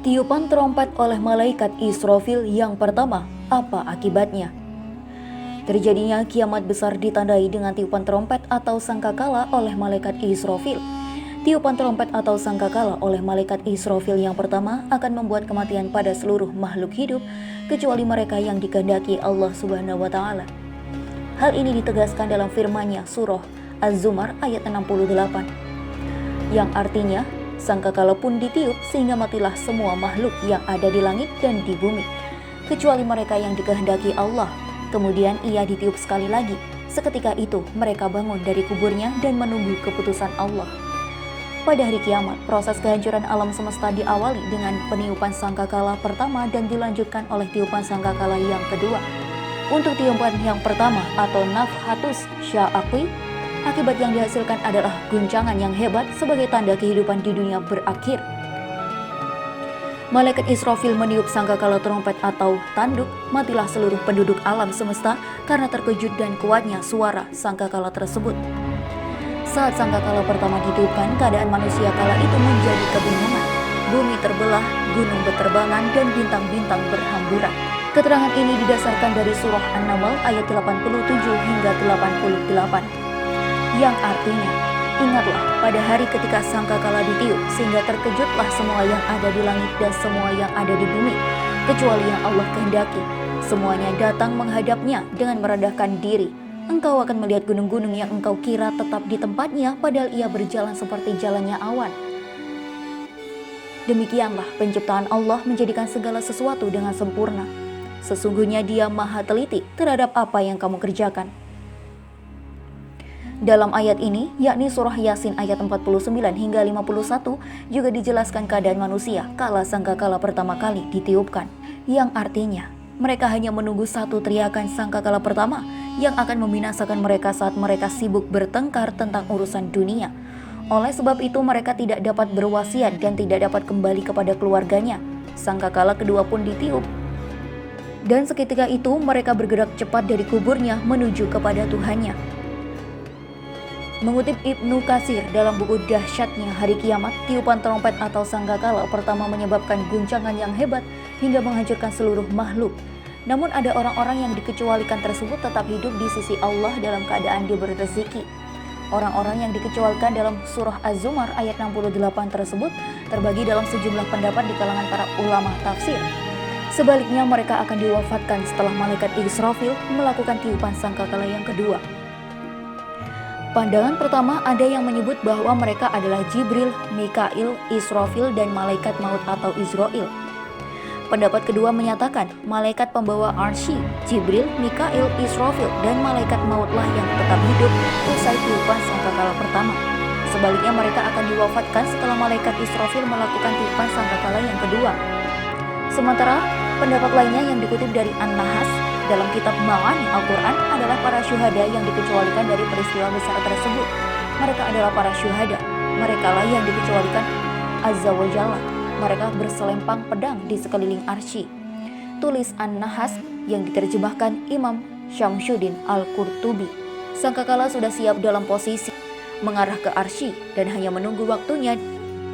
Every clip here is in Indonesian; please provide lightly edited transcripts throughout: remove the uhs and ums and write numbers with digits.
Tiupan trompet oleh malaikat Israfil yang pertama, apa akibatnya? Terjadinya kiamat besar ditandai dengan tiupan trompet atau sangkakala oleh malaikat Israfil. Tiupan trompet atau sangkakala oleh malaikat Israfil yang pertama akan membuat kematian pada seluruh makhluk hidup kecuali mereka yang dikehendaki Allah Subhanahu wa taala. Hal ini ditegaskan dalam firman-Nya surah Az-Zumar ayat 68. Yang artinya, sangkakala pun ditiup sehingga matilah semua makhluk yang ada di langit dan di bumi, kecuali mereka yang dikehendaki Allah. Kemudian ia ditiup sekali lagi. Seketika itu mereka bangun dari kuburnya dan menunggu keputusan Allah. Pada hari kiamat, proses kehancuran alam semesta diawali dengan peniupan sangkakala pertama dan dilanjutkan oleh tiupan sangkakala yang kedua. Untuk tiupan yang pertama atau nafhatus sya'aqi, akibat yang dihasilkan adalah guncangan yang hebat sebagai tanda kehidupan di dunia berakhir. Malaikat Israfil meniup sangkakala trompet atau tanduk, matilah seluruh penduduk alam semesta karena terkejut dan kuatnya suara sangkakala tersebut. Saat sangkakala pertama ditiupkan, keadaan manusia kala itu menjadi kebingungan. Bumi terbelah, gunung berterbangan, dan bintang-bintang berhamburan. Keterangan ini didasarkan dari surah An-Naml ayat 87 hingga 88. Yang artinya, ingatlah pada hari ketika sangkakala ditiup, sehingga terkejutlah semua yang ada di langit dan semua yang ada di bumi, kecuali yang Allah kehendaki. Semuanya datang menghadapnya dengan merendahkan diri. Engkau akan melihat gunung-gunung yang engkau kira tetap di tempatnya, padahal ia berjalan seperti jalannya awan. Demikianlah penciptaan Allah menjadikan segala sesuatu dengan sempurna. Sesungguhnya Dia maha teliti terhadap apa yang kamu kerjakan. Dalam ayat ini, yakni surah Yasin ayat 49 hingga 51, juga dijelaskan keadaan manusia kala sangkakala pertama kali ditiupkan. Yang artinya, mereka hanya menunggu satu teriakan sangkakala pertama yang akan membinasakan mereka saat mereka sibuk bertengkar tentang urusan dunia. Oleh sebab itu mereka tidak dapat berwasiat dan tidak dapat kembali kepada keluarganya. Sangkakala kedua pun ditiup. Dan seketika itu mereka bergerak cepat dari kuburnya menuju kepada Tuhannya. Mengutip Ibnu Katsir dalam buku Dahsyatnya Hari Kiamat, tiupan trompet atau sangkakala pertama menyebabkan guncangan yang hebat hingga menghancurkan seluruh makhluk. Namun ada orang-orang yang dikecualikan tersebut tetap hidup di sisi Allah dalam keadaan diberi rezeki. Orang-orang yang dikecualikan dalam surah Az-Zumar ayat 68 tersebut terbagi dalam sejumlah pendapat di kalangan para ulama tafsir. Sebaliknya mereka akan diwafatkan setelah malaikat Israfil melakukan tiupan sangkakala yang kedua. Pandangan pertama ada yang menyebut bahwa mereka adalah Jibril, Mikail, Israfil, dan malaikat maut atau Israil. Pendapat kedua menyatakan malaikat pembawa arsy, Jibril, Mikail, Israfil, dan malaikat mautlah yang tetap hidup usai tiupan sangkakala pertama. Sebaliknya mereka akan diwafatkan setelah malaikat Israfil melakukan tiupan sangkakala yang kedua. Sementara pendapat lainnya yang dikutip dari An-Nahas dalam kitab Ma'ani Al-Quran adalah para syuhada yang dikecualikan dari peristiwa besar tersebut. Mereka adalah para syuhada. Mereka lah yang dikecualikan Azza wa Jalla. Mereka berselempang pedang di sekeliling arsy. Tulis An-Nahas yang diterjemahkan Imam Syamsuddin Al-Qurtubi. Sangkakala sudah siap dalam posisi mengarah ke arsy dan hanya menunggu waktunya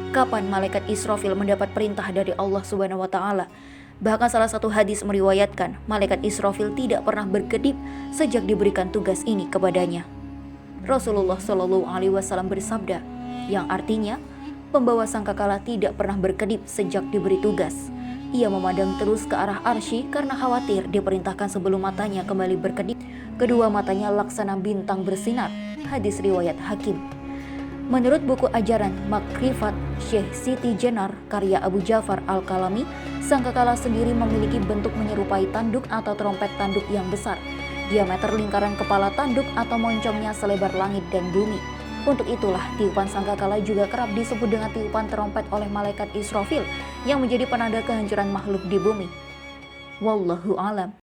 kapan malaikat Israfil mendapat perintah dari Allah Subhanahu wa taala. Bahkan salah satu hadis meriwayatkan malaikat Israfil tidak pernah berkedip sejak diberikan tugas ini kepadanya. Rasulullah Shallallahu Alaihi Wasallam bersabda, yang artinya pembawa sangkakala tidak pernah berkedip sejak diberi tugas. Ia memandang terus ke arah arsy karena khawatir diperintahkan sebelum matanya kembali berkedip. Kedua matanya laksana bintang bersinar. Hadis riwayat Hakim. Menurut buku ajaran Makrifat Syekh Siti Jenar karya Abu Ja'far Al-Kalami, sangkakala sendiri memiliki bentuk menyerupai tanduk atau trompet tanduk yang besar. Diameter lingkaran kepala tanduk atau moncongnya selebar langit dan bumi. Untuk itulah tiupan sangkakala juga kerap disebut dengan tiupan trompet oleh malaikat Israfil yang menjadi penanda kehancuran makhluk di bumi. Wallahu a'lam.